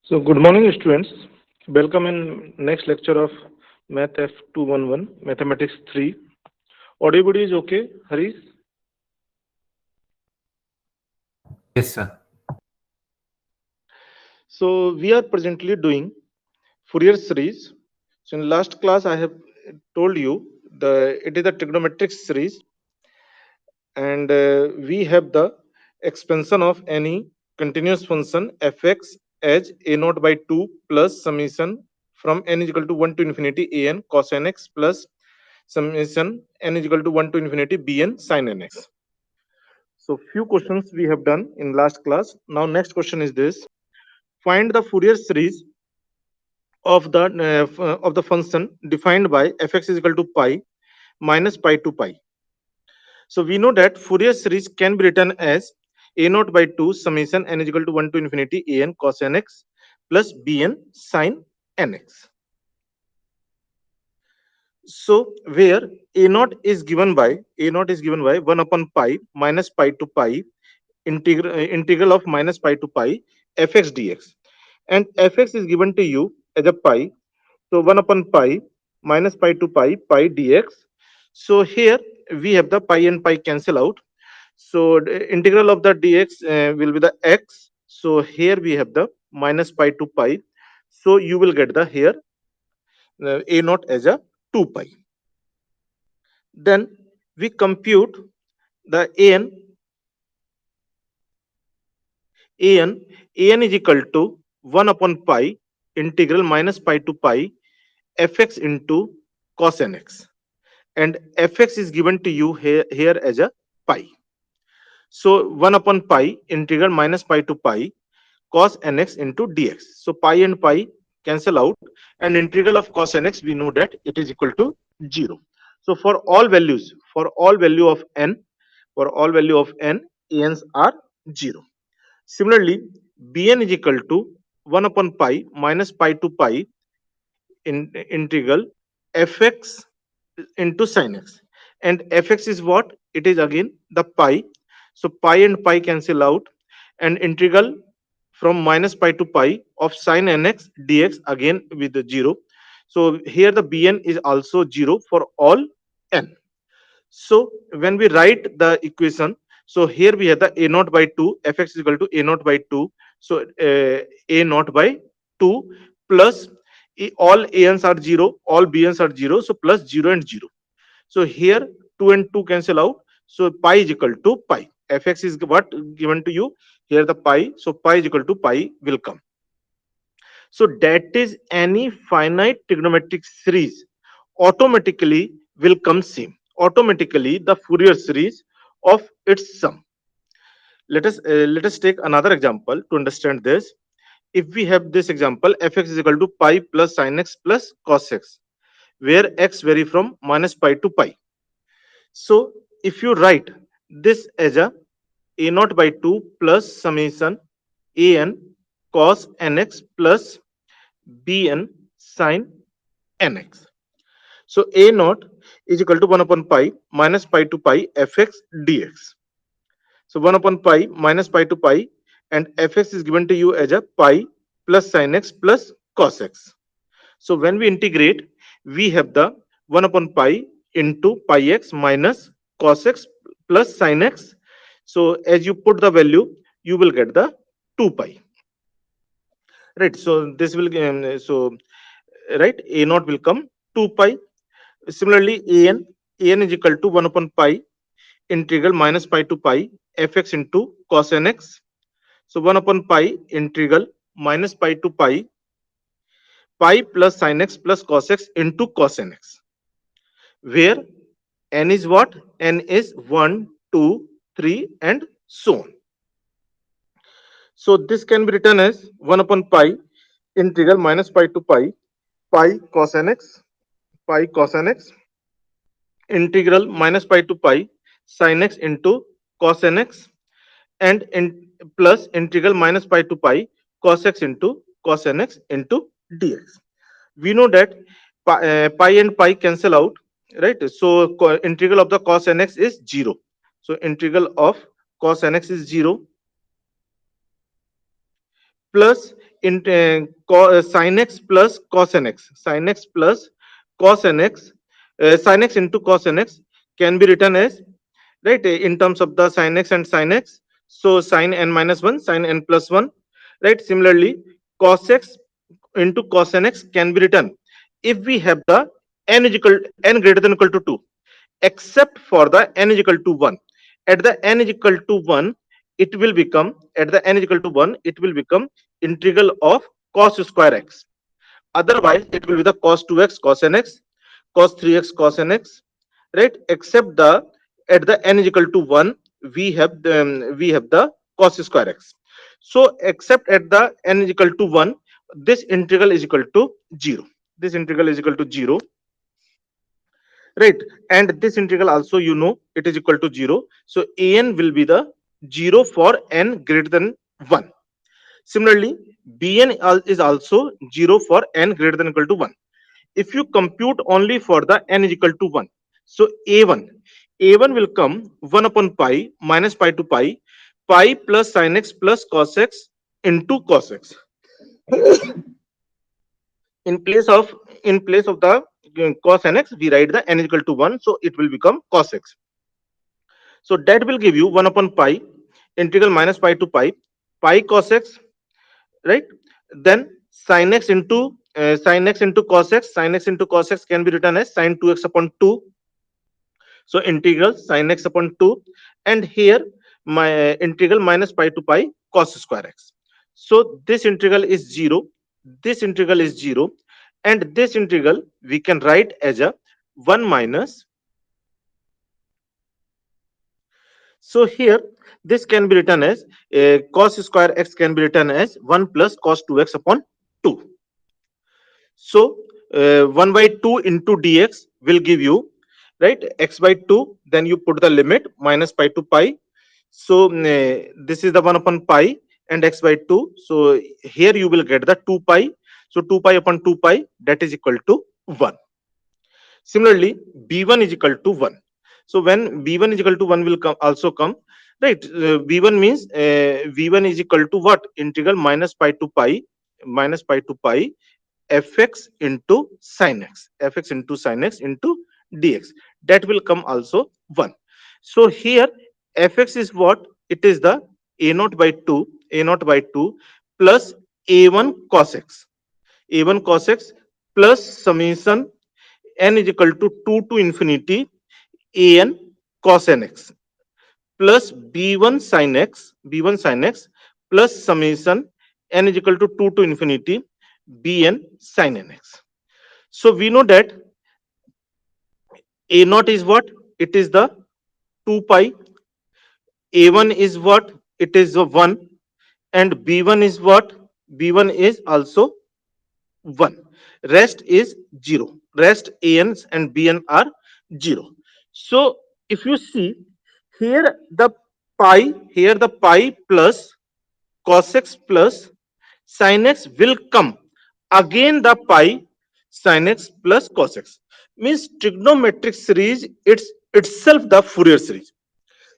So good morning, students. Welcome in next lecture of Math F211, Mathematics 3. Everybody is okay, Harish? Yes, sir. So we are presently doing Fourier series. So in last class, I have told you it is a trigonometric series, and we have the expansion of any continuous function fx as a naught by 2 plus summation from n is equal to 1 to infinity a n cos nx plus summation n is equal to 1 to infinity bn sin nx. So few questions we have done in last class. Now next question is this: find the Fourier series of the function defined by fx is equal to pi minus pi to pi. So we know that Fourier series can be written as a naught by 2 summation n is equal to 1 to infinity a n cos nx plus bn sin nx. So where a naught is given by 1 upon pi minus pi to pi integral of minus pi to pi fx dx, and fx is given to you as a pi, so 1 upon pi minus pi to pi dx. So here we have the pi and pi cancel out, so the integral of the dx will be the x, so here we have the minus pi to pi, so you will get the here a naught as a 2 pi. Then we compute the an is equal to 1 upon pi integral minus pi to pi fx into cos nx, and fx is given to you here as a pi. So 1 upon pi integral minus pi to pi cos nx into dx. So pi and pi cancel out, and integral of cos nx we know that it is equal to 0. So for all value of n, ans are 0. Similarly, bn is equal to 1 upon pi minus pi to pi integral fx into sin x, and fx is what? It is again the pi. So pi and pi cancel out, and integral from minus pi to pi of sin nx dx again with the 0. So here the bn is also 0 for all n. So when we write the equation, so here we have the a naught by 2 fx is equal to a naught by 2. So a naught by 2 plus all ans are 0, all bns are 0, so plus 0 and 0. So here 2 and 2 cancel out, so pi is equal to pi. Fx is what given to you here, the pi, so pi is equal to pi will come. So that is any finite trigonometric series automatically will come same. Automatically the Fourier series of its sum. Let us take another example to understand this. If we have this example, fx is equal to pi plus sin x plus cos x, where x vary from minus pi to pi. So if you write this as a naught by 2 plus summation an cos nx plus bn sin nx. So a naught is equal to 1 upon pi minus pi to pi fx dx. So 1 upon pi minus pi to pi, and fx is given to you as a pi plus sin x plus cos x. So when we integrate, we have the 1 upon pi into pi x minus cos x plus sin x. So as you put the value, you will get the 2 pi. Right. So this will right, a naught will come 2 pi. Similarly, an an is equal to 1 upon pi integral minus pi to pi fx into cos nx. So 1 upon pi integral minus pi to pi plus sin x plus cos x into cos nx, where n is what? N is 1, 2, 3, and so on. So this can be written as 1 upon pi integral minus pi to pi cos nx, pi cos nx, integral minus pi to pi sin x into cos nx, and plus integral minus pi to pi cos x into cos nx into dx. We know that pi and pi cancel out, right? So integral of the cos nx is 0. So integral of cos nx is 0, plus sin x plus cos nx, sin x plus cos nx, sin x into cos nx can be written as, right, in terms of the sin x and sin x. So sin n minus 1, sin n plus 1, right? Similarly, cos x into cos nx can be written if we have the n greater than equal to 2, except for the n is equal to 1. At the n is equal to 1, it will become, at the n is equal to 1, it will become integral of cos square x. Otherwise, it will be the cos 2x cos nx, cos 3x cos nx, right? Except the, at the n is equal to 1, we have the cos square x. So except at the n is equal to 1, this integral is equal to 0. This integral is equal to 0, right? And this integral also, you know, it is equal to 0. So an will be the 0 for n greater than 1. Similarly, bn is also 0 for n greater than equal to 1. If you compute only for the n is equal to 1, so a1 will come 1 upon pi minus pi to pi plus sin x plus cos x into cos x. In place of the cos nx, we write the n is equal to 1, so it will become cos x. So that will give you 1 upon pi integral minus pi to pi cos x, right? Then sin x into cos x, sin x into cos x can be written as sin 2x upon 2. So integral sin x upon 2, and here my integral minus pi to pi cos square x. So this integral is 0, this integral is 0, and this integral we can write as a 1 minus. So here this can be written as cos square x can be written as 1 plus cos 2x upon 2. So 1 by 2 into dx will give you, right, x by 2, then you put the limit minus pi to pi. So this is the 1 upon pi and x by 2. So here you will get the 2 pi. So 2 pi upon 2 pi, that is equal to 1. Similarly, b1 is equal to 1. So when b1 is equal to 1 will come, also come, right? b1 means v1 is equal to what? Integral minus pi to pi fx into sin x, fx into sin x into dx. That will come also 1. So here fx is what? It is the a naught by 2, a naught by 2 plus a1 cos x, a1 cos x plus summation n is equal to 2 to infinity an cos nx plus b1 sin x plus summation n is equal to 2 to infinity bn sin nx. So we know that a naught is what? It is the 2 pi. A1 is what? It is the 1. And b1 is what? B1 is also 1. Rest is 0. Rest ans and bn are 0. So if you see here, the pi plus cos x plus sin x will come again, the pi sin x plus cos x means trigonometric series, it's itself the Fourier series.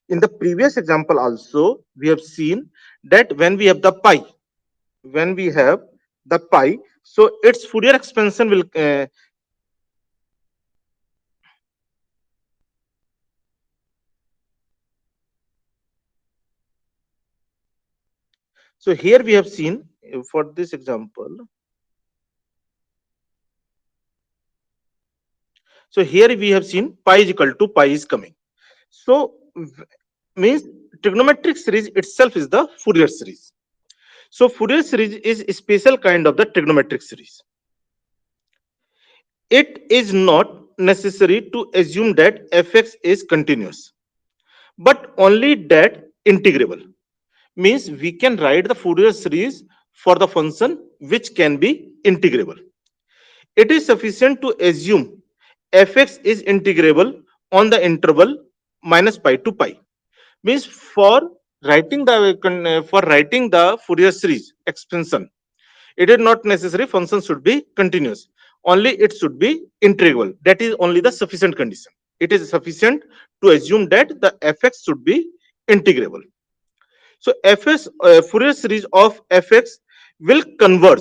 In the previous example also we have seen that when we have the pi, so its Fourier expansion will so here we have seen for this example. So here we have seen pi is equal to pi is coming. So means trigonometric series itself is the Fourier series. So Fourier series is a special kind of the trigonometric series. It is not necessary to assume that fx is continuous, but only that integrable. Means we can write the Fourier series for the function which can be integrable. It is sufficient to assume fx is integrable on the interval minus pi to pi. Means for writing the Fourier series expansion, it is not necessary function should be continuous. Only it should be integrable. That is only the sufficient condition. It is sufficient to assume that the fx should be integrable. So fs Fourier series of fx will converge,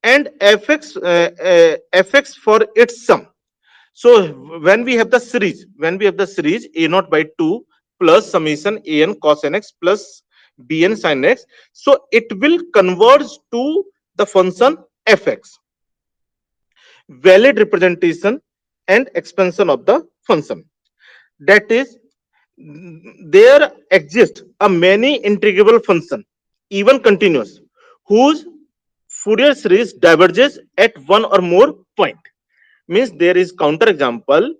and fx for its sum. So when we have the series a naught by 2 plus summation an cos nx plus bn sin x, so it will converge to the function fx. Valid representation and expansion of the function. That is, there exists a many integrable function, even continuous, whose Fourier series diverges at one or more point. Means there is counter example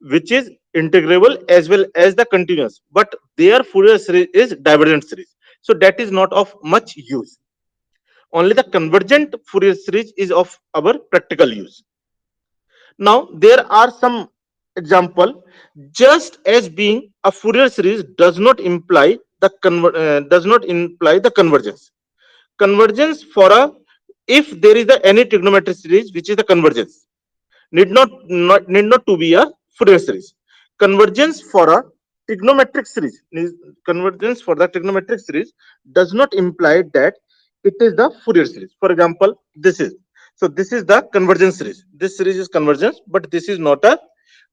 which is integrable as well as the continuous, but their Fourier series is divergent series. So that is not of much use. Only the convergent Fourier series is of our practical use. Now there are some example. Just as being a Fourier series does not imply the convergence. Convergence for a, if there is any trigonometric series which is the convergence, need not to be a Fourier series. Convergence for a trigonometric series convergence for the trigonometric series does not imply that it is the Fourier series. For example, this is the convergence series. This series is convergence, but this is not a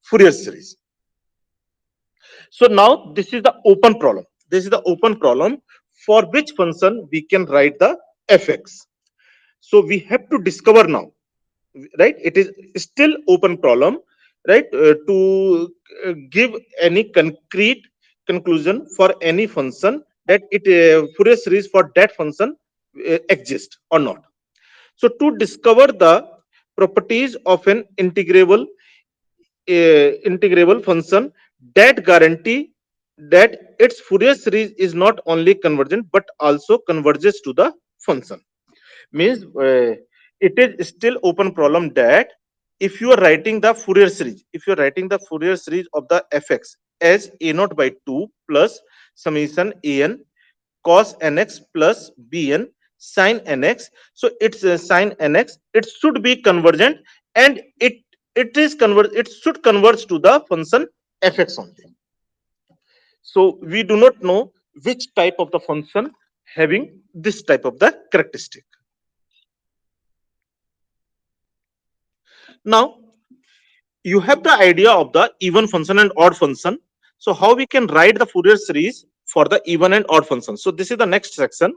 Fourier series. So now this is the open problem. This is the open problem for which function we can write the fx. So we have to discover now, right? It is still open problem, right? To give any concrete conclusion for any function that it Fourier series for that function exists or not. So to discover the properties of an integrable function that guarantee that its Fourier series is not only convergent but also converges to the function. Means it is still open problem that if you are writing the Fourier series of the fx as a naught by 2 plus summation an cos nx plus bn sin nx, so it's sin nx, it should be convergent, and it should converge to the function fx only. So we do not know which type of the function having this type of the characteristic. Now you have the idea of the even function and odd function. So how we can write the Fourier series for the even and odd function? So this is the next section,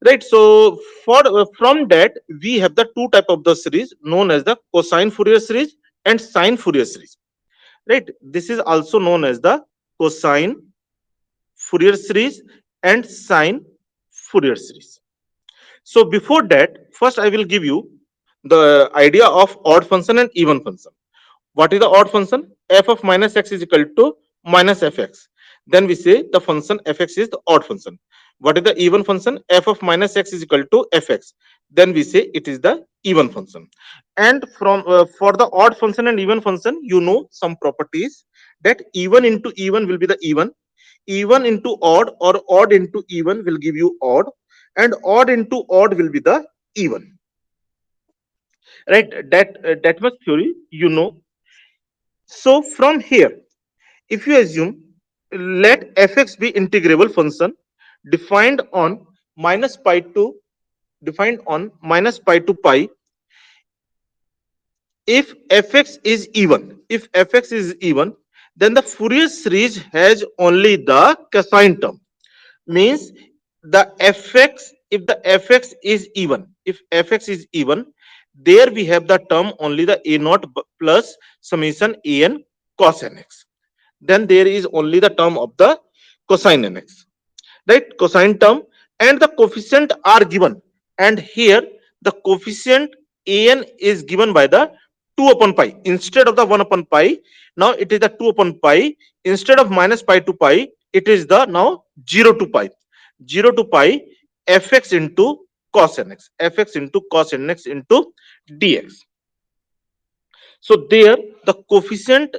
right? So for from that we have the two type of the series known as the cosine Fourier series and sine Fourier series, right? This is also known as the cosine Fourier series and sine Fourier series. So before that, first I will give you the idea of odd function and even function. What is the odd function? F of minus x is equal to minus fx. Then we say the function fx is the odd function. What is the even function? F of minus x is equal to fx. Then we say it is the even function. And from for the odd function and even function, you know some properties that even into even will be the even into odd or odd into even will give you odd, and odd into odd will be the even. Right? That much theory you know. So from here, if you assume, let fx be integrable function defined on minus pi to minus pi to pi. If fx is even, then the Fourier series has only the cosine term. Means the fx, if the fx is even, if fx is even, there we have the term only the a naught plus summation an cos nx. Then there is only the term of the cosine nx, right? Cosine term, and the coefficient are given, and here the coefficient an is given by the 2 upon pi instead of the 1 upon pi. Now it is the 2 upon pi. Instead of minus pi to pi, it is the now 0 to pi, 0 to pi fx into cos nx, fx into cos nx into dx. So there the coefficient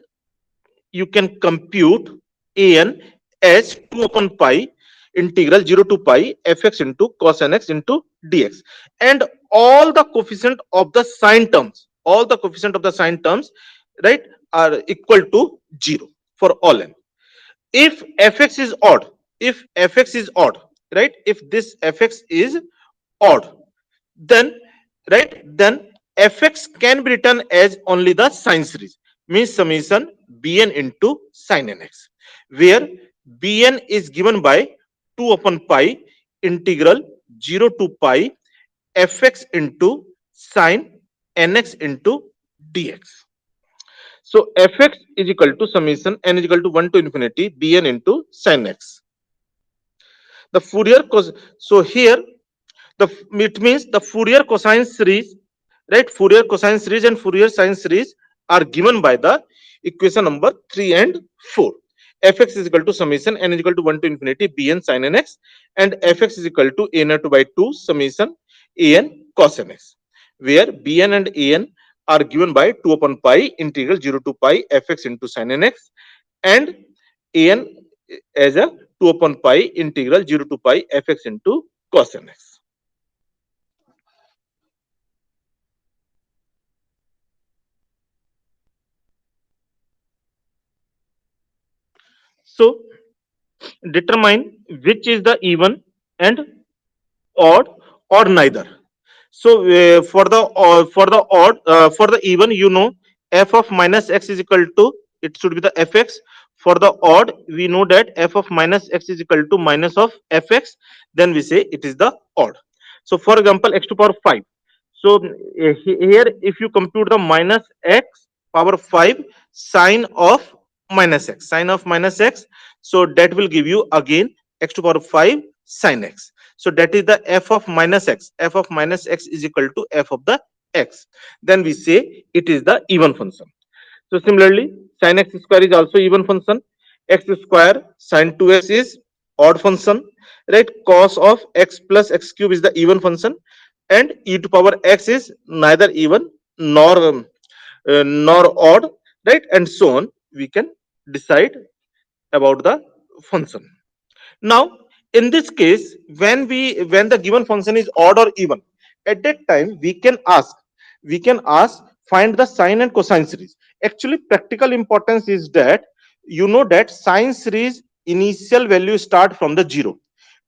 you can compute an as 2 upon pi integral 0 to pi fx into cos nx into dx, and all the coefficient of the sine terms, all the coefficient of the sine terms, right, are equal to 0 for all n. If fx is odd, if fx is odd, right, if this fx is odd, then, right, then fx can be written as only the sine series, means summation bn into sin nx, where bn is given by 2 upon pi integral 0 to pi fx into sin nx into dx. So fx is equal to summation n is equal to 1 to infinity bn into sin x. The Fourier cos, so here the, it means the Fourier cosine series, right? Fourier cosine series and Fourier sine series are given by the equation number 3 and 4. Fx is equal to summation n is equal to 1 to infinity bn sin nx, and fx is equal to a naught by 2 summation an cos nx, where bn and an are given by 2 upon pi integral 0 to pi fx into sin nx, and an as a 2 upon pi integral 0 to pi fx into cos nx. So determine which is the even and odd or neither. So for the odd, for the even, you know, f of minus x is equal to, it should be the fx. For the odd, we know that f of minus x is equal to minus of fx, then we say it is the odd. So for example, x to power 5. So here if you compute the minus x power 5 sine of minus x, sine of minus x, so that will give you again x to power 5 sine x. So that is the f of minus x. F of minus x is equal to f of the x. Then we say it is the even function. So similarly, sin x square is also even function. X square sin 2x is odd function, right? Cos of x plus x cube is the even function, and e to power x is neither even nor odd, right? And so on. We can decide about the function. Now, in this case, when the given function is odd or even, at that time we can ask find the sine and cosine series. Actually, practical importance is that you know that sine series initial value start from the zero,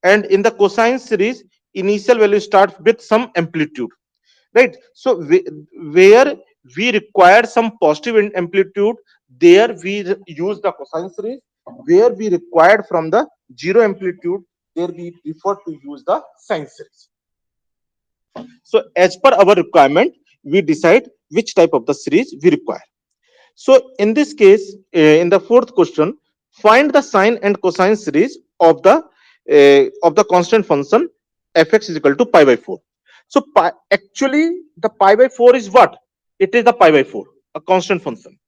and in the cosine series initial value start with some amplitude, right? So where we require some positive amplitude, there we use the cosine series. Where we required from the zero amplitude, there we prefer to use the sine series. So as per our requirement, we decide which type of the series we require. So in this case, in the fourth question, find the sine and cosine series of the constant function fx is equal to pi by 4. So actually the pi by 4 is what? It is the pi by 4, a constant function,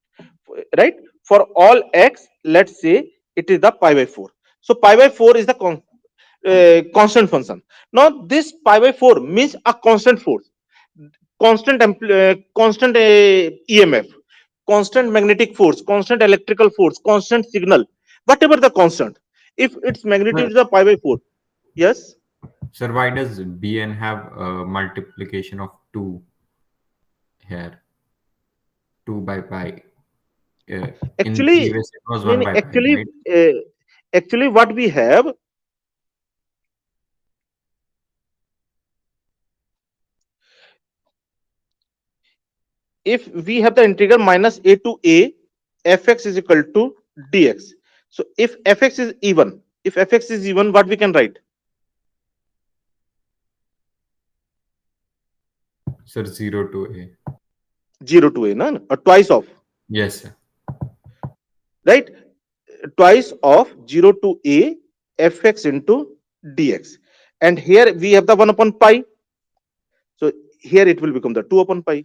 right? For all x, let's say it is the pi by 4. So pi by 4 is the constant function. Now this pi by 4 means a constant force, constant emf, constant magnetic force, constant electrical force, constant signal, whatever the constant, if its magnitude is a pi by 4. Yes, Sir, why does Bn have a multiplication of 2 here? 2 by pi. In actually, previous it was 1 by pi, actually, right? actually what we have, if we have the integral minus a to a fx is equal to dx. So if fx is even, if fx is even, what we can write? Sir, 0 to a. 0 to a, no? Twice of, Yes, sir. right? Twice of 0 to a fx into dx. And here we have the 1 upon pi. So here it will become the 2 upon pi.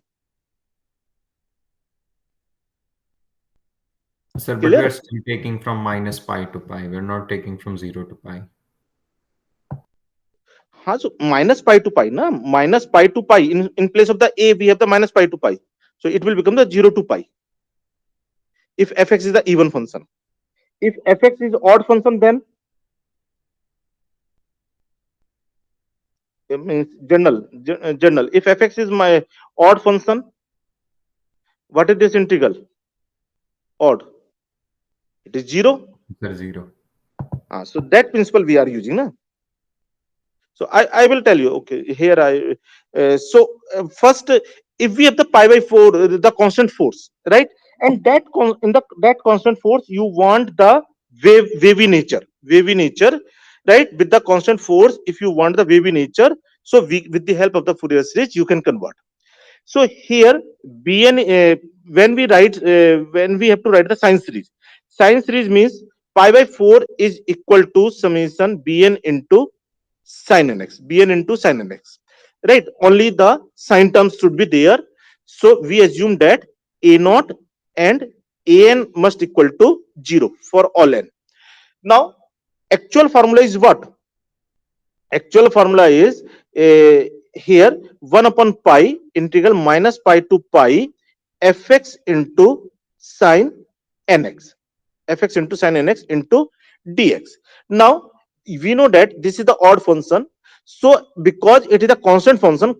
Sir, but we are Clear? still taking from minus pi to pi. We're not taking from 0 to pi. So minus pi to pi, na? Minus pi to pi. In place of the a, we have the minus pi to pi. So it will become the 0 to pi if fx is the even function. If fx is odd function, then it means general. If fx is my odd function, what is this integral? Odd. It is 0. Sir, 0. So that principle we are using, na? So I will tell you. Okay, here first, if we have the pi by 4, the constant force, right? And in that constant force, you want the wavy nature, right? With the constant force, if you want the wavy nature, so with the help of the Fourier series, you can convert. So here bn, when we have to write the sine series means pi by 4 is equal to summation bn into sin nx, bn into sin nx, right? Only the sine terms should be there. So we assume that a naught and an must equal to 0 for all n. Now actual formula is what? Actual formula is here 1 upon pi integral minus pi to pi fx into sine nx, fx into sine nx into dx. Now we know that this is the odd function. So because it is a constant function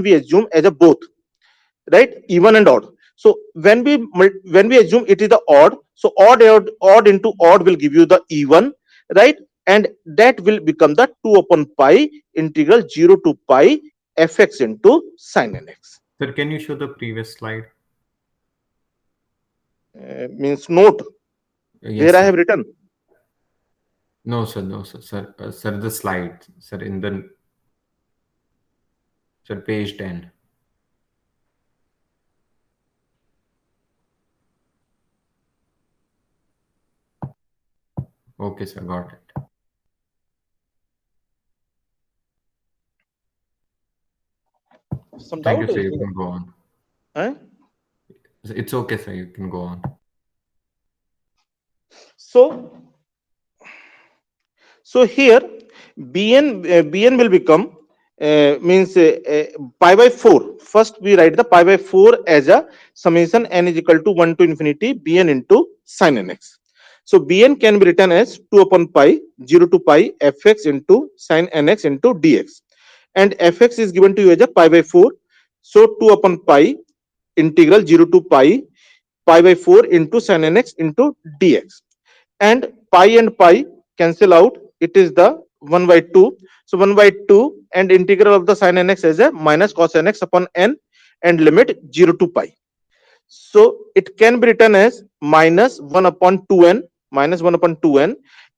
we assume as a both, right? Even and odd. So when we assume it is the odd, so odd into odd will give you the even, right? And that will become the 2 upon pi integral 0 to pi fx into sin nx. Sir, can you show the previous slide? Means note Yes, where I have sir. written. No, sir. No, sir. Sir, the slide. Sir, in the sir, page 10. Okay, sir. Got it. Some Thank you, doubt? sir. You can go on. Eh? It's okay, sir. You can go on. So here bn will become means pi by 4. First we write the pi by 4 as a summation n is equal to 1 to infinity bn into sin nx. So bn can be written as 2 upon pi 0 to pi fx into sin nx into dx. And fx is given to you as a pi by 4. So 2 upon pi integral 0 to pi by 4 into sin nx into dx. And pi cancel out, it is the 1 by 2. So 1 by 2 and integral of the sin nx as a minus cos nx upon n and limit 0 to pi. So it can be written as minus 1 upon 2n,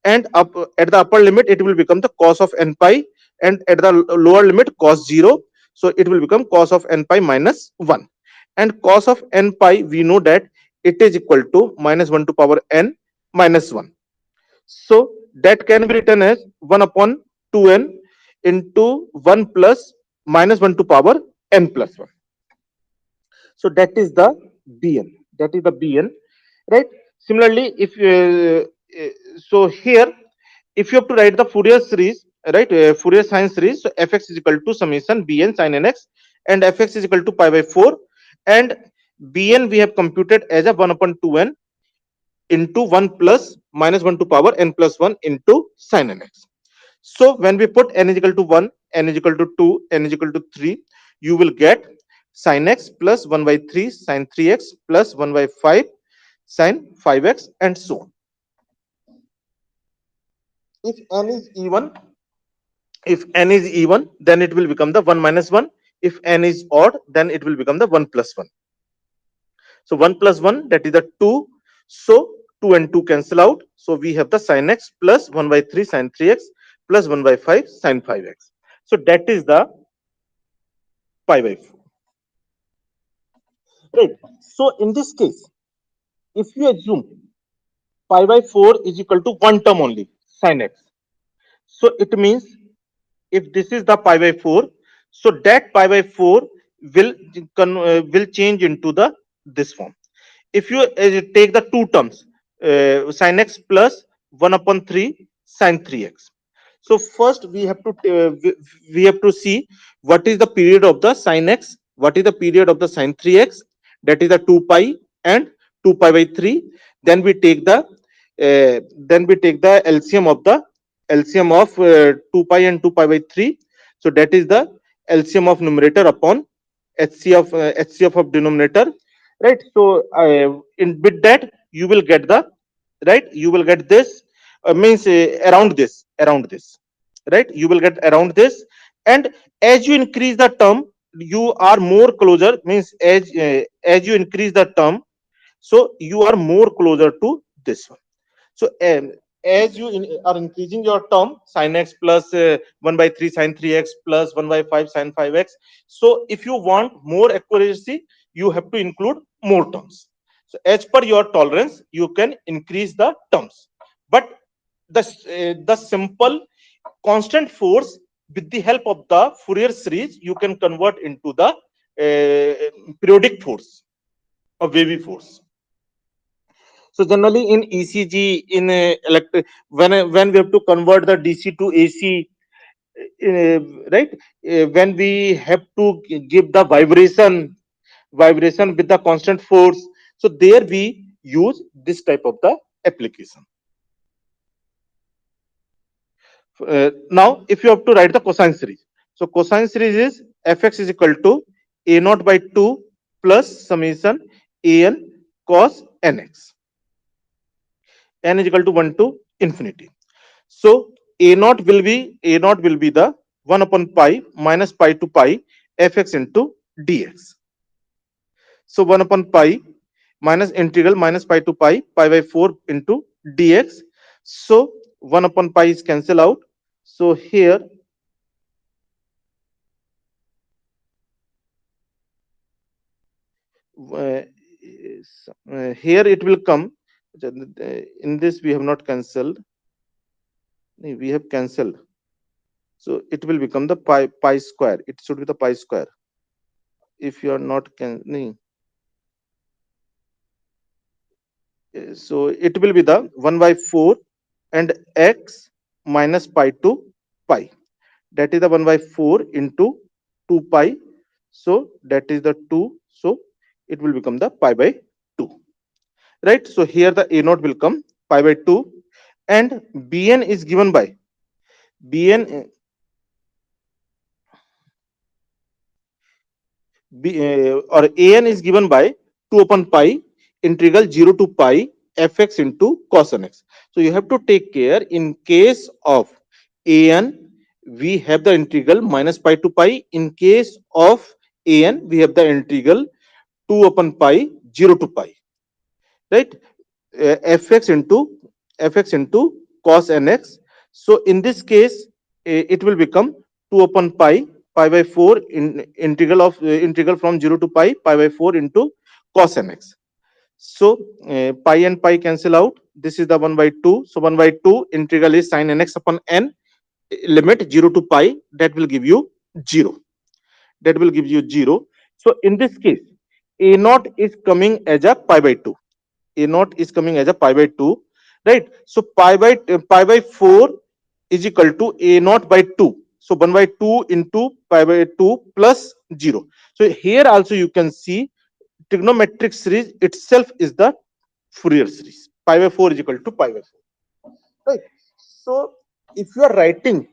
and up at the upper limit it will become the cos of n pi, and at the lower limit cos 0. So it will become cos of n pi minus 1. And cos of n pi we know that it is equal to minus 1 to power n minus 1. So that can be written as 1 upon 2n into 1 plus minus 1 to power n plus 1. So that is the bn, right? Similarly, if so here, if you have to write the Fourier series, right? Fourier sine series, so fx is equal to summation bn sin nx, and fx is equal to pi by 4, and bn we have computed as a 1 upon 2n into 1 plus minus 1 to power n plus 1 into sin nx. So when we put n is equal to 1, n is equal to 2, n is equal to 3, you will get sin x plus 1 by 3 sin 3x plus 1 by 5 sin 5x and so on. If n is even, then it will become the 1 minus 1. If n is odd, then it will become the 1 plus 1. So 1 plus 1, that is the 2. So 2 and 2 cancel out. So we have the sin x plus 1 by 3 sin 3x plus 1 by 5 sin 5x. So that is the pi by 4. Right. So in this case, if you assume pi by 4 is equal to one term only, sin x, so it means if this is the pi by 4, so that pi by 4 will change into the this form. If you take the two terms, sin x plus 1 upon 3 sin 3x. So first we have to see what is the period of the sin x, what is the period of the sin 3x, that is the 2 pi and 2 pi by 3. Then we take the LCM of the LCM of 2 pi and 2 pi by 3. So that is the LCM of numerator upon HCF of denominator, right? So in with that you will get the, right, you will get this, means around this, right, you will get around this. And as you increase the term, you are more closer, means as you increase the term, so you are more closer to this one. So as you are increasing your term, sin x plus 1 by 3 sin 3x plus 1 by 5 sin 5x. So if you want more accuracy, you have to include more terms. So as per your tolerance, you can increase the terms. But the simple constant force, with the help of the Fourier series, you can convert into the periodic force or wavy force. So generally in ECG, in electric, when we have to convert the DC to AC, right? When we have to give the vibration with the constant force, so there we use this type of the application. Now, if you have to write the cosine series, so cosine series is fx is equal to a naught by 2 plus summation an cos nx. N is equal to 1 to infinity. So a naught will be the 1 upon pi minus pi to pi fx into dx. So 1 upon pi minus integral minus pi to pi pi by 4 into dx. So 1 upon pi is cancelled out. So here here it will come. In this we have not cancelled. We have cancelled. So it will become the pi square. It should be the pi square. If you are not so it will be the 1 by 4 and x minus pi to pi. That is the 1 by 4 into 2 pi. So that is the 2. So it will become the pi by 2. Right. So here the a naught will come pi by 2, and bn is given by bn or an is given by 2 upon pi integral 0 to pi fx into cos nx. So you have to take care, in case of an we have the integral minus pi to pi. In case of an we have the integral 2 upon pi 0 to pi, right? Fx into cos nx. So in this case it will become 2 upon pi pi by 4 in integral from 0 to pi pi by 4 into cos nx. So pi and pi cancel out. This is the 1 by 2. So 1 by 2 integral is sin nx upon n, limit 0 to pi, that will give you 0. That will give you 0. So in this case a naught is coming as a pi by 2. A naught is coming as a pi by 2, right? So pi by 4 is equal to a naught by 2. So 1 by 2 into pi by 2 plus 0. So here also you can see trigonometric series itself is the Fourier series. Pi by 4 is equal to pi by 4, right? So if you are writing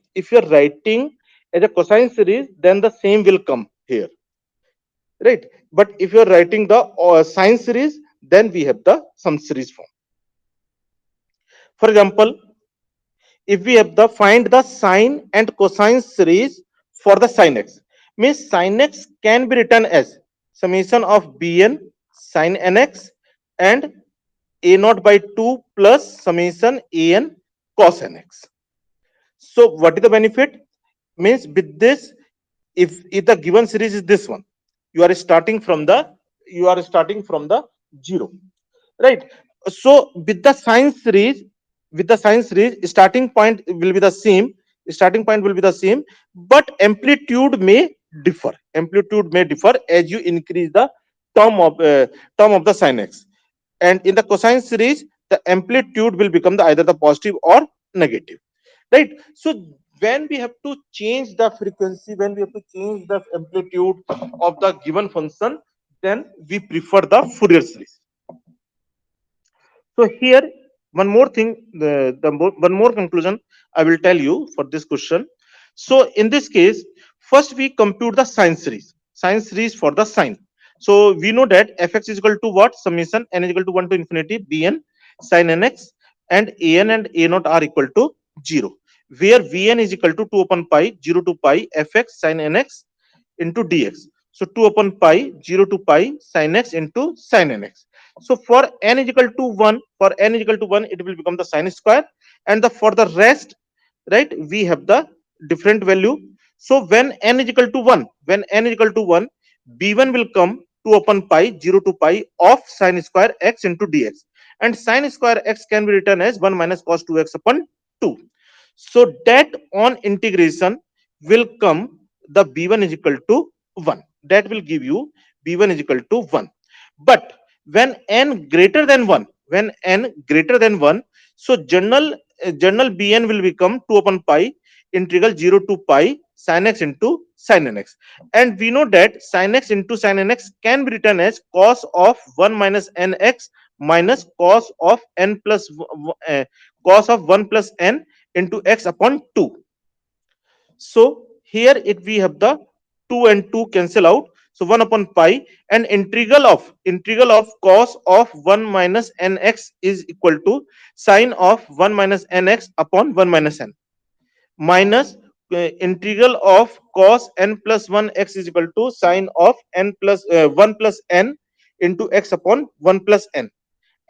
as a cosine series, then the same will come here, right? But if you are writing the sine series, then we have the sum series form. For example, if we have the find the sine and cosine series for the sin x, means sin x can be written as summation of bn sin nx and a naught by 2 plus summation an cos nx. So what is the benefit? Means with this if the given series is this one, you are starting from the zero, right? So with the sine series, starting point will be the same, but amplitude may differ as you increase the term of the sin x. And in the cosine series, the amplitude will become either the positive or negative, right? So when we have to change the frequency, when we have to change the amplitude of the given function, then we prefer the Fourier series. So here, one more thing, one more conclusion I will tell you for this question. So in this case, first we compute the sine series for the sine. So we know that fx is equal to what? Summation n is equal to 1 to infinity bn sin nx, and an and a naught are equal to 0, where vn is equal to 2 upon pi 0 to pi fx sin nx into dx. So 2 upon pi 0 to pi sin x into sin nx. So for n is equal to 1, it will become the sine square, and for the rest, right, we have the different value. So when n is equal to 1, b1 will come 2 upon pi 0 to pi of sine square x into dx, and sine square x can be written as 1 minus cos 2x upon 2. So that on integration will come the b1 is equal to 1. That will give you b1 is equal to 1. But when n greater than 1, so general bn will become 2 upon pi integral 0 to pi sin x into sin nx. And we know that sin x into sin nx can be written as cos of 1 minus nx minus cos of 1 plus n into x upon 2. So here we have the 2 and 2 cancel out. So 1 upon pi, and integral of cos of 1 minus nx is equal to sine of 1 minus nx upon 1 minus n, minus integral of cos n plus 1 x is equal to sine of 1 plus n into x upon 1 plus n,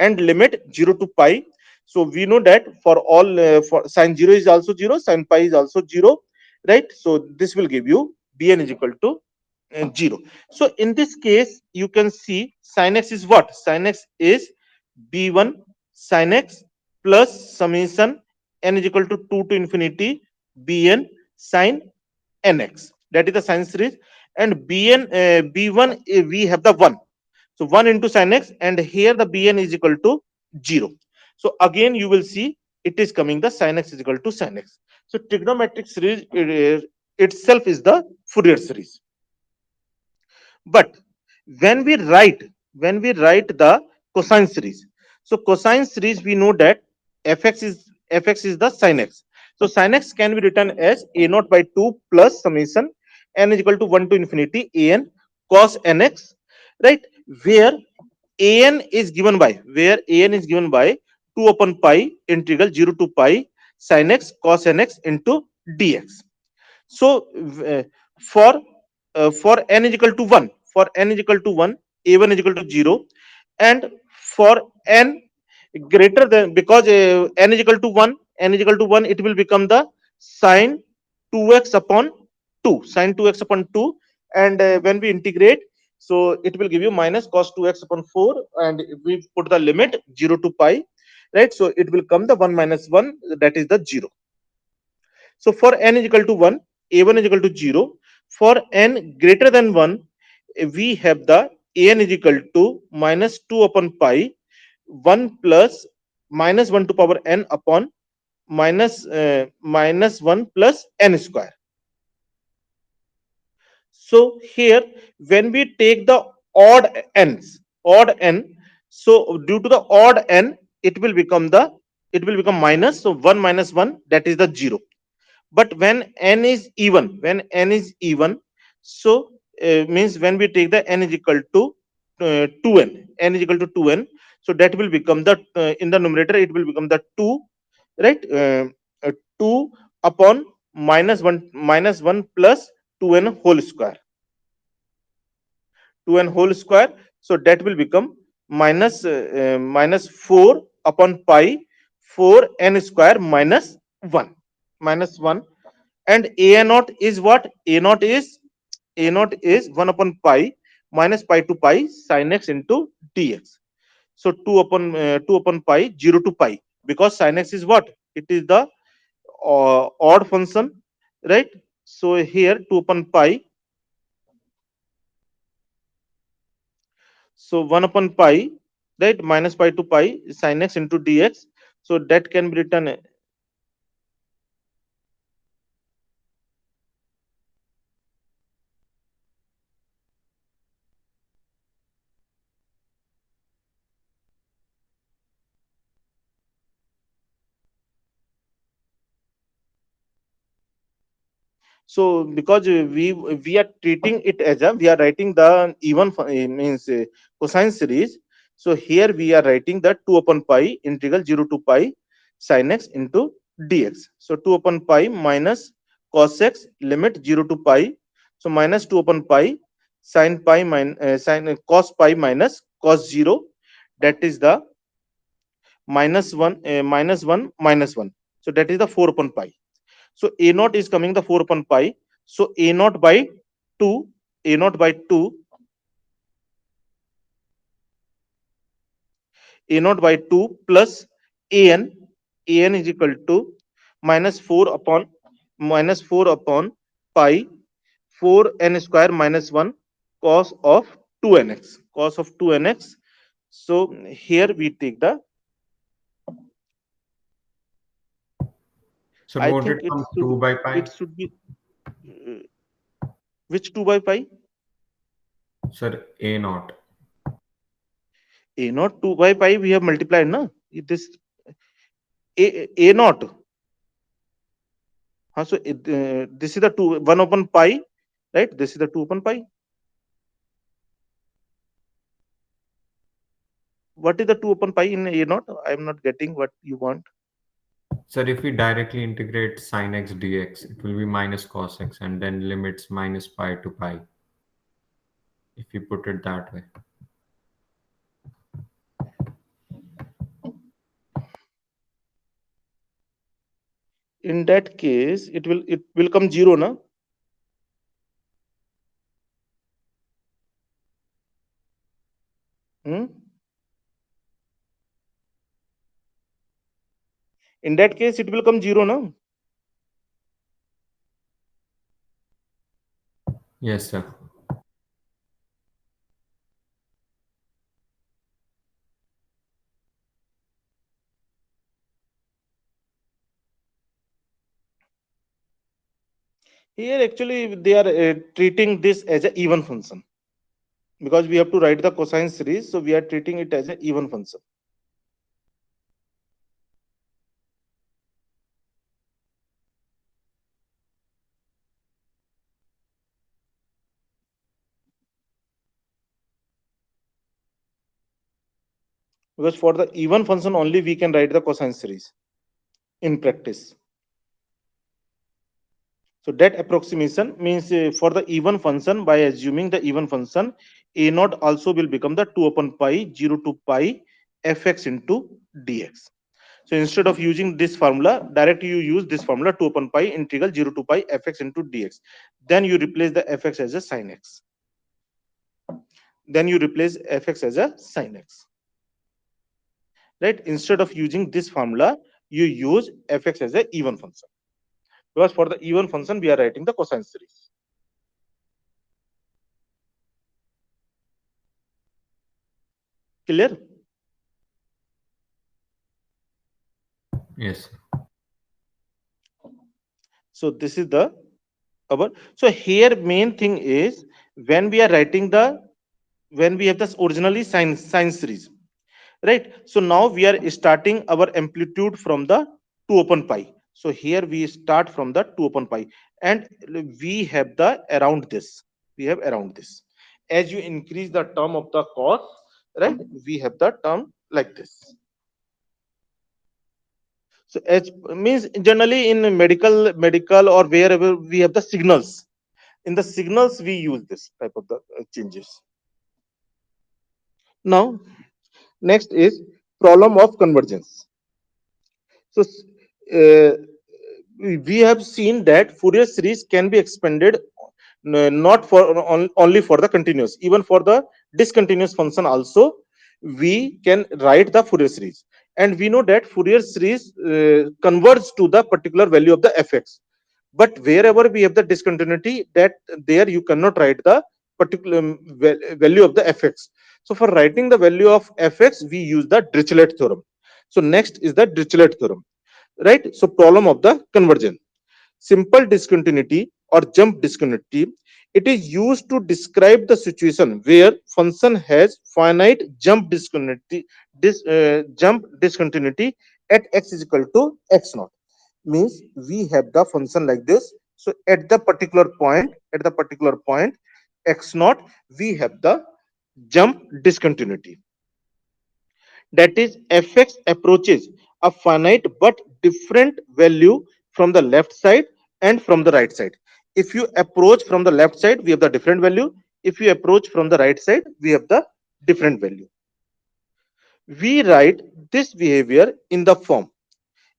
and limit 0 to pi. So we know that for all for sine 0 is also 0, sine pi is also 0, right? So this will give you bn is equal to 0. So in this case, you can see sin x is what? Sin x is b1 sin x plus summation n is equal to 2 to infinity bn sin nx. That is the sine series. And b1 we have the 1. So 1 into sin x, and here the bn is equal to 0. So again you will see it is coming the sin x is equal to sin x. So trigonometric series itself is the Fourier series. But when we write the cosine series, so cosine series we know that fx is the sin x. So sin x can be written as a naught by 2 plus summation n is equal to 1 to infinity an cos nx, right? Where an is given by 2 upon pi integral 0 to pi sin x cos nx into dx. So for n is equal to 1, a1 is equal to 0, and for n greater than, because n is equal to 1, it will become the sine 2x upon 2, and when we integrate, so it will give you minus cos 2x upon 4, and if we put the limit 0 to pi, right? So it will come the 1 minus 1, that is the 0. So for n is equal to 1, a1 is equal to 0. For n greater than 1, we have the an is equal to minus 2 upon pi 1 plus minus 1 to power n upon minus 1 plus n square. So here, when we take the odd n, so due to the odd n, it will become minus. So 1 minus 1, that is the 0. But when n is even, so means when we take the n is equal to 2n, so that will become the in the numerator it will become the 2, right? 2 upon minus 1 plus 2n whole square, so that will become minus 4 upon pi 4 n square minus 1, and a naught is what? A naught is a naught is 1 upon pi minus pi to pi sin x into dx. So 2 upon pi 0 to pi, because sin x is what? It is the odd function, right? So here 2 upon pi, so 1 upon pi, right, minus pi to pi sin x into dx. So that can be written. So because we are treating it as a, we are writing the even means cosine series. So here we are writing the 2 upon pi integral 0 to pi sin x into dx. So 2 upon pi minus cos x limit 0 to pi. So minus 2 upon pi sin pi sin cos pi minus cos 0. That is the minus 1 minus 1 minus 1. So that is the 4 upon pi. So a naught is coming the 4 upon pi. So a naught by 2, a naught by 2, a naught by 2 plus an, an is equal to minus 4 upon pi 4 n square minus 1 cos of 2nx, cos of 2nx. So here we take the, Sir, I won't it think it come should 2 by pi? it should be which 2 by pi? Sir, A naught. A naught 2 by pi we have multiplied, na? This a naught. So this is the 2 1 upon pi, right? This is the 2 upon pi. What is the 2 upon pi in a naught? I am not getting what you want. Sir, if we directly integrate sin x dx, it will be minus cos x and then limits minus pi to pi. If you put it that way. In that case, it will come 0, na? Hmm? In that case, it will come 0, na? Yes, sir. Here actually they are treating this as an even function, because we have to write the cosine series. So we are treating it as an even function. Because for the even function only we can write the cosine series in practice. So that approximation means for the even function, by assuming the even function, a naught also will become the 2 upon pi 0 to pi fx into dx. So instead of using this formula, directly you use this formula 2 upon pi integral 0 to pi fx into dx. Then you replace the fx as a sin x. Then you replace fx as a sin x. Right? Instead of using this formula, you use fx as a even function. Because for the even function, we are writing the cosine series. Clear? Yes. So this is the our. So here main thing is when we are writing the, when we have this originally sine series, right? So now we are starting our amplitude from the 2 upon pi. So here we start from the 2 upon pi, and we have the around this, we have around this. As you increase the term of the cos, right, we have the term like this. So as means generally in medical or wherever we have the signals, in the signals we use this type of the changes. Now next is problem of convergence. So we have seen that Fourier series can be expanded not for only for the continuous, even for the discontinuous function also we can write the Fourier series. And we know that Fourier series converges to the particular value of the fx. But wherever we have the discontinuity, that there you cannot write the particular value of the fx. So for writing the value of fx, we use the Dirichlet theorem. So next is the Dirichlet theorem, right? So problem of the convergence. Simple discontinuity or jump discontinuity, it is used to describe the situation where function has finite jump discontinuity at x is equal to x naught. Means we have the function like this. So at the particular point x naught, we have the jump discontinuity. That is, fx approaches a finite but different value from the left side and from the right side. If you approach from the left side, we have the different value. If you approach from the right side, we have the different value. We write this behavior in the form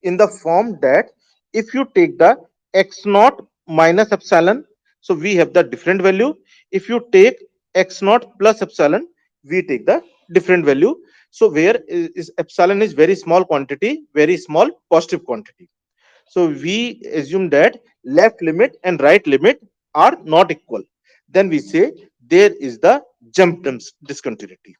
that if you take the x naught minus epsilon, so we have the different value. If you take x naught plus epsilon, we take the different value. So where is epsilon is very small quantity, very small positive quantity. So we assume that left limit and right limit are not equal. Then we say there is the jump discontinuity.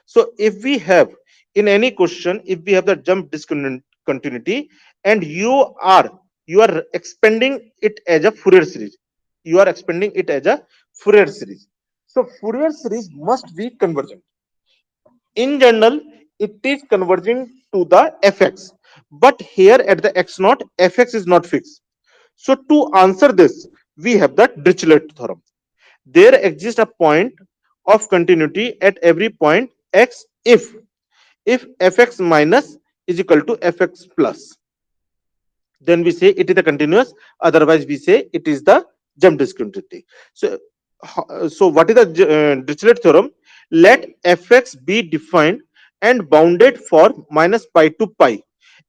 So if we have in any question, if we have the jump discontinuity and you are expanding it as a Fourier series, you are expanding it as a Fourier series. So Fourier series must be convergent. In general, it is converging to the fx, but here at the x naught, fx is not fixed. So to answer this, we have the Dirichlet theorem. There exists a point of continuity at every point x if fx minus is equal to fx plus, then we say it is a continuous, otherwise we say it is the jump discontinuity. So what is the Dirichlet theorem? Let fx be defined and bounded for minus pi to pi,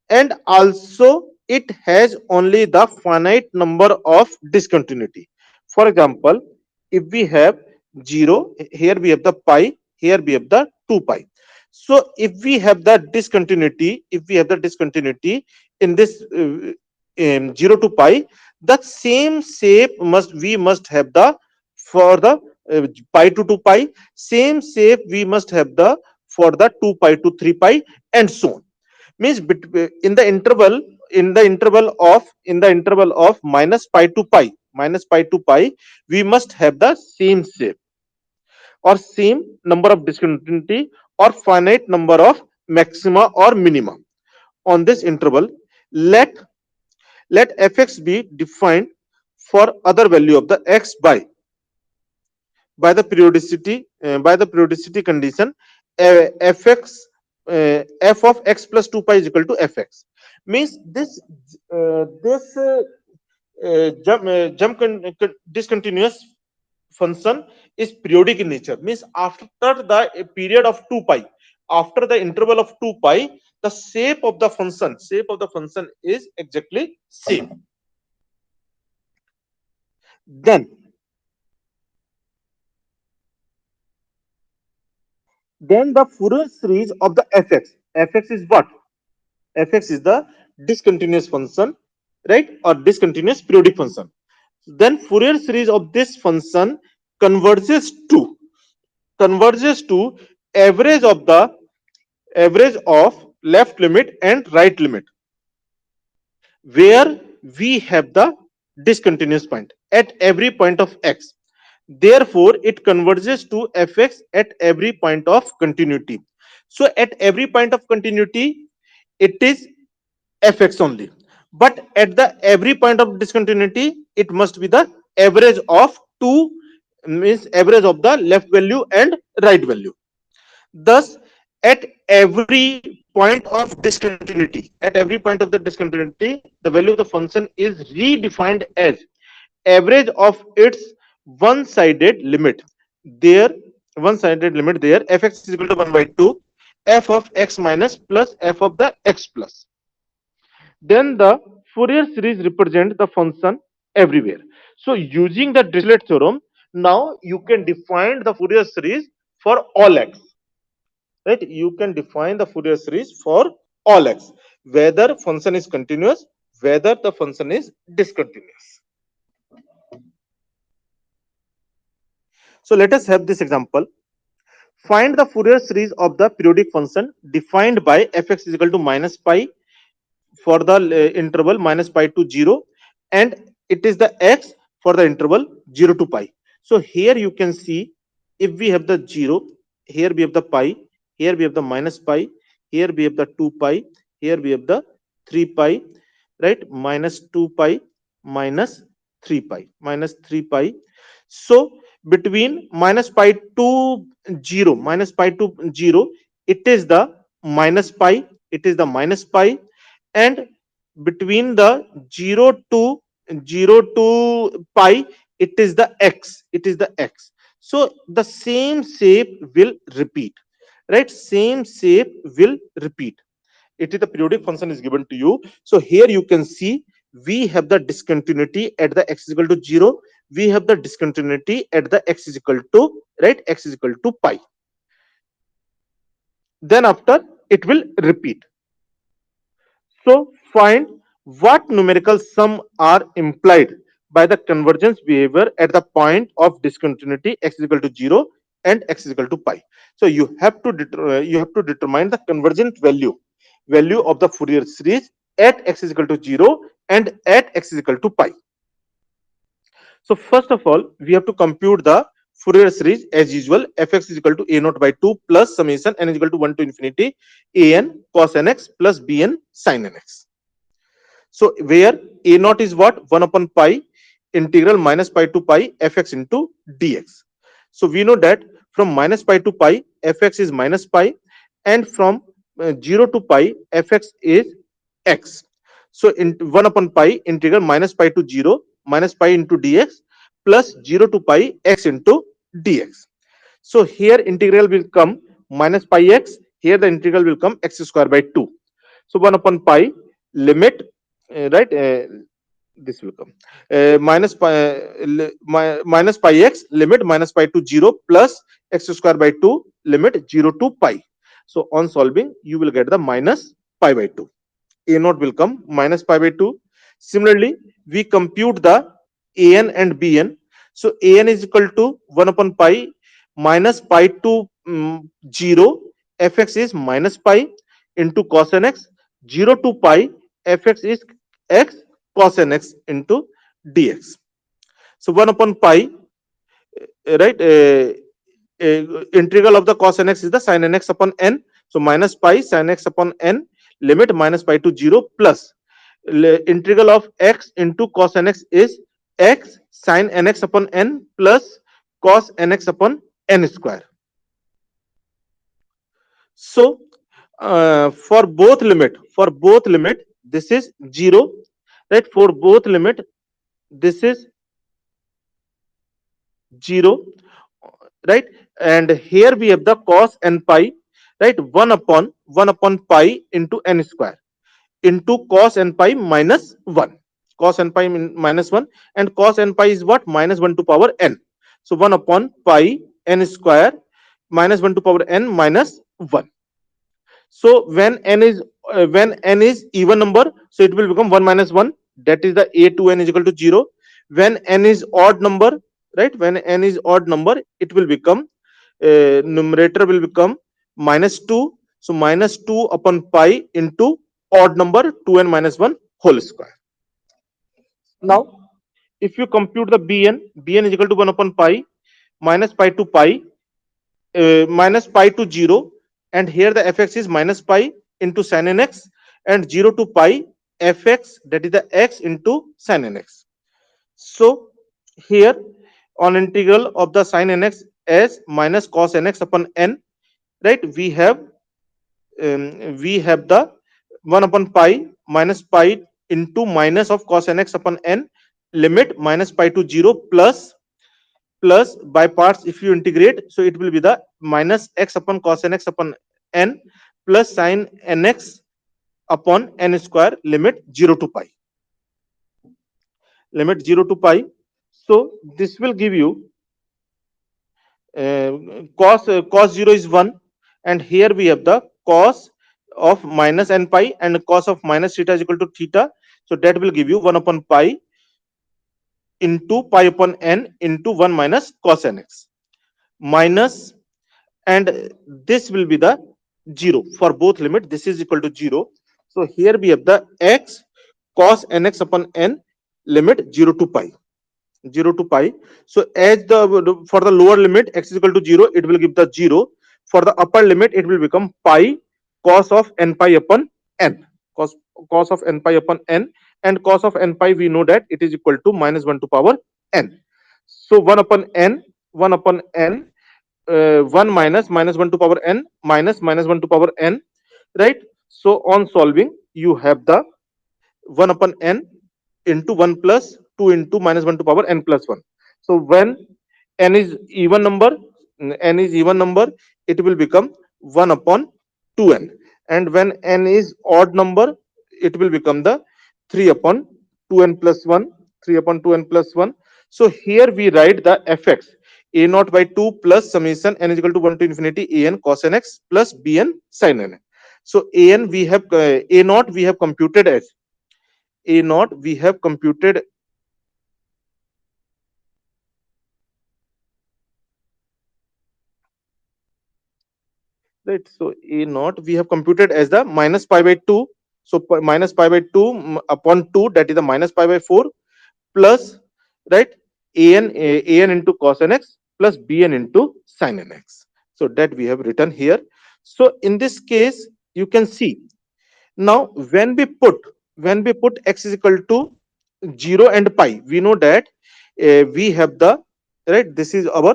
and also it has only the finite number of discontinuity. For example, if we have 0, here we have the pi, here we have the 2 pi. So if we have the discontinuity, in this 0 to pi, the same shape we must have the for the pi to 2 pi, same shape we must have the for the 2 pi to 3 pi, and so on. Means in the interval of minus pi to pi, we must have the same shape or same number of discontinuity or finite number of maxima or minima on this interval. Let fx be defined for other value of the x by the periodicity condition fx f of x plus 2 pi is equal to fx. Means this discontinuous function is periodic in nature. Means after the period of 2 pi, after the interval of 2 pi, the shape of the function is exactly same. Then the Fourier series of the fx is what? Fx is the discontinuous function, right, or discontinuous periodic function. Then Fourier series of this function converges to converges to average of the average of left limit and right limit, where we have the discontinuous point at every point of x. Therefore, it converges to fx at every point of continuity. So at every point of continuity, it is fx only. But at the every point of discontinuity, it must be the average of two, means average of the left value and right value. Thus, at every point of discontinuity, the value of the function is redefined as average of its one-sided limit. There, fx is equal to 1 by 2, f of x minus plus f of the x plus. Then the Fourier series represent the function everywhere. So using the Dirichlet theorem, now you can define the Fourier series for all x. Right? You can define the Fourier series for all x, whether function is continuous, whether the function is discontinuous. So let us have this example. Find the Fourier series of the periodic function defined by fx is equal to minus pi for the interval minus pi to 0, and it is the x for the interval 0 to pi. So here you can see, if we have the 0, here we have the pi, here we have the minus pi, here we have the 2 pi, here we have the 3 pi, right? Minus 2 pi, minus 3 pi, minus 3 pi. So between minus pi to 0, minus pi to 0, it is the minus pi, it is the minus pi, and between the 0 to pi, it is the x, it is the x. So the same shape will repeat, right? Same shape will repeat. It is the periodic function is given to you. So here you can see we have the discontinuity at the x is equal to 0, we have the discontinuity at the x is equal to, right, x is equal to pi. Then after it will repeat. So find what numerical sum are implied by the convergence behavior at the point of discontinuity x is equal to 0 and x is equal to pi. So you have to determine the convergent value of the Fourier series at x is equal to 0 and at x is equal to pi. So first of all, we have to compute the Fourier series as usual. Fx is equal to a naught by 2 plus summation n is equal to 1 to infinity an cos nx plus bn sin nx. So where a naught is what? 1 upon pi integral minus pi to pi fx into dx. So we know that from minus pi to pi fx is minus pi, and from 0 to pi fx is x. So in 1 upon pi integral minus pi to 0 minus pi into dx plus 0 to pi x into dx. So here integral will come minus pi x, here the integral will come x square by 2. So 1 upon pi limit, right, this will come minus pi minus pi x limit minus pi to 0 plus x square by 2 limit 0 to pi. So on solving you will get the minus pi by 2. A naught will come minus pi by 2. Similarly, we compute the an and bn. So an is equal to 1 upon pi minus pi to 0, fx is minus pi into cos nx, 0 to pi fx is x cos nx into dx. So 1 upon pi, right, integral of the cos nx is the sin nx upon n. So minus pi sin x upon n limit minus pi to 0 plus integral of x into cos nx is x sin nx upon n plus cos nx upon n square. So for both limit this is 0, right? For both limit this is 0, right? And here we have the cos n pi, right? 1 upon pi into n square into cos n pi minus 1, cos n pi minus 1, and cos n pi is what? Minus 1 to power n. So 1 upon pi n square minus 1 to power n minus 1. So when n is even number, so it will become 1 minus 1, that is the a to n is equal to 0. When n is odd number, right, when n is odd number, it will become numerator will become minus 2. So minus 2 upon pi into odd number 2n minus 1 whole square. Now if you compute the bn is equal to 1 upon pi minus pi to pi minus pi to 0, and here the fx is minus pi into sin nx, and 0 to pi fx, that is the x into sin nx. So here on integral of the sin nx as minus cos nx upon n, right, we have the 1 upon pi minus pi into minus of cos nx upon n limit minus pi to 0 plus by parts if you integrate, so it will be the minus x upon cos nx upon n plus sin nx upon n square limit 0 to pi. limit 0 to pi. So this will give you cos 0 is 1, and here we have the cos of minus n pi, and cos of minus theta is equal to theta. So that will give you 1 upon pi into pi upon n into 1 minus cos nx minus, and this will be the 0 for both limit. This is equal to 0. So here we have the x cos nx upon n, limit 0 to pi. 0 to pi. So as the for the lower limit x is equal to 0, it will give the 0. For the upper limit, it will become pi cos of n pi upon n. Cos of n pi upon n, and cos of n pi we know that it is equal to minus 1 to power n. So 1 upon n, 1 upon n, 1 minus 1 to power n minus 1 to power n, right? So on solving, you have the 1 upon n into 1 plus 2 into minus 1 to power n plus 1. So when n is even number, it will become 1 upon 2n. And when n is odd number, it will become the 3 upon 2n plus 1, 3 upon 2n plus 1. So here we write the fx a naught by 2 plus summation n is equal to 1 to infinity an cos nx plus bn sin n. So an we have a naught we have computed as a naught we have computed, right? So a naught we have computed as the minus pi by 2. So minus pi by 2 upon 2, that is the minus pi by 4, plus, right, an into cos nx plus bn into sin nx. So that we have written here. So in this case, you can see now when we put x is equal to 0 and pi, we know that we have the, right, this is our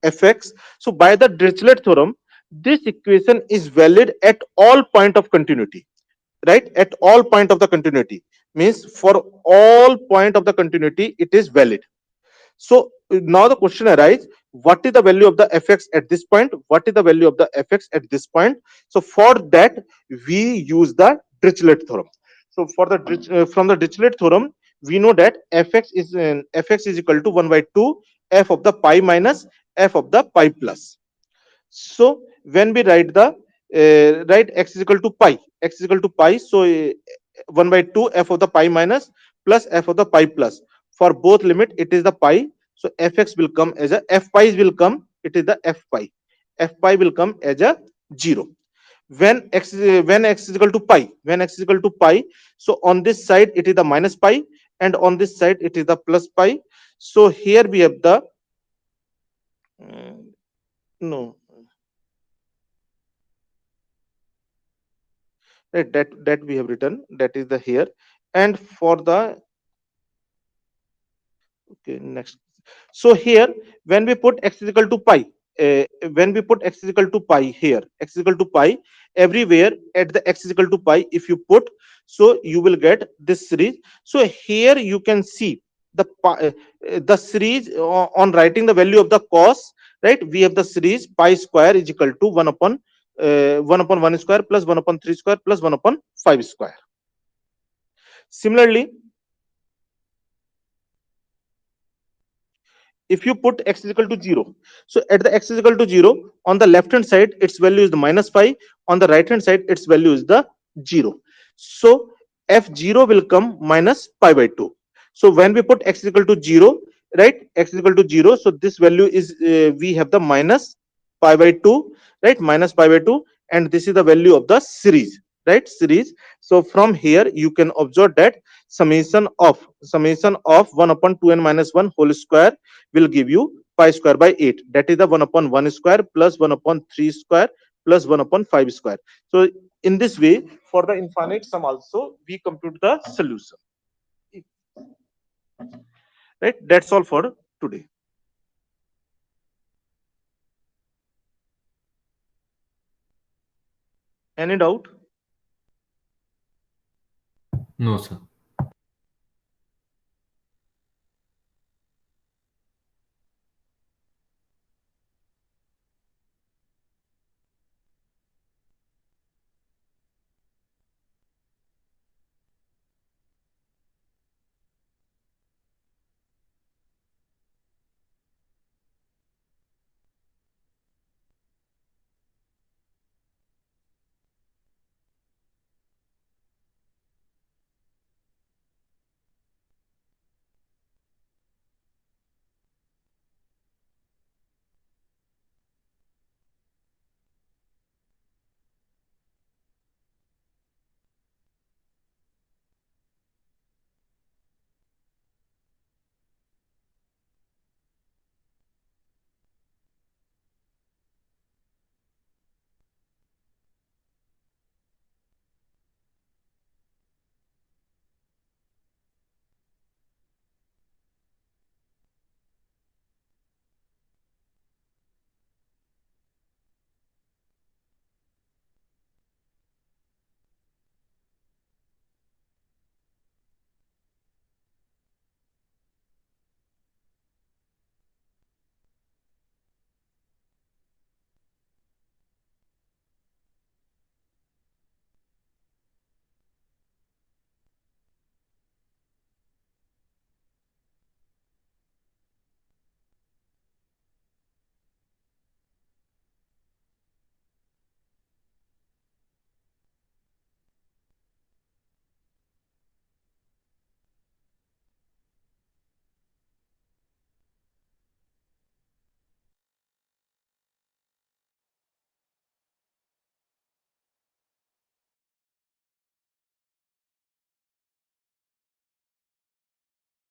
fx. So by the Dirichlet theorem, this equation is valid at all point of continuity, right? At all point of the continuity means for all point of the continuity it is valid. So now the question arises, what is the value of the fx at this point? What is the value of the fx at this point? So for that, we use the Dirichlet theorem. So for the from the Dirichlet theorem, we know that fx is equal to 1 by 2 f of the pi minus f of the pi plus. So when we write the write x is equal to pi, so 1 by 2 f of the pi minus plus f of the pi plus. For both limit, it is the pi. So fx will come as a f pi will come. It is the f pi. F pi will come as a 0. When x is equal to pi, so on this side it is the minus pi, and on this side it is the plus pi. So here we have the no, right, that we have written, that is the here. And for the, okay, next. So here when we put x is equal to pi, when we put x is equal to pi here, x is equal to pi, everywhere at the x is equal to pi, if you put, so you will get this series. So here you can see the series on writing the value of the cos, right? We have the series pi square is equal to 1 upon 1 upon 1 square plus 1 upon 3 square plus 1 upon 5 square. Similarly, if you put x is equal to 0, so at the x is equal to 0, on the left hand side its value is the minus pi, on the right hand side its value is the 0. So f0 will come minus pi by 2. So when we put x is equal to 0, right, x is equal to 0, so this value is we have the minus pi by 2, right, minus pi by 2, and this is the value of the series, right, series. So from here you can observe that summation of 1 upon 2n minus 1 whole square will give you pi square by 8. That is the 1 upon 1 square plus 1 upon 3 square plus 1 upon 5 square. So in this way, for the infinite sum also, we compute the solution. Right? That's all for today. Any doubt? No, sir.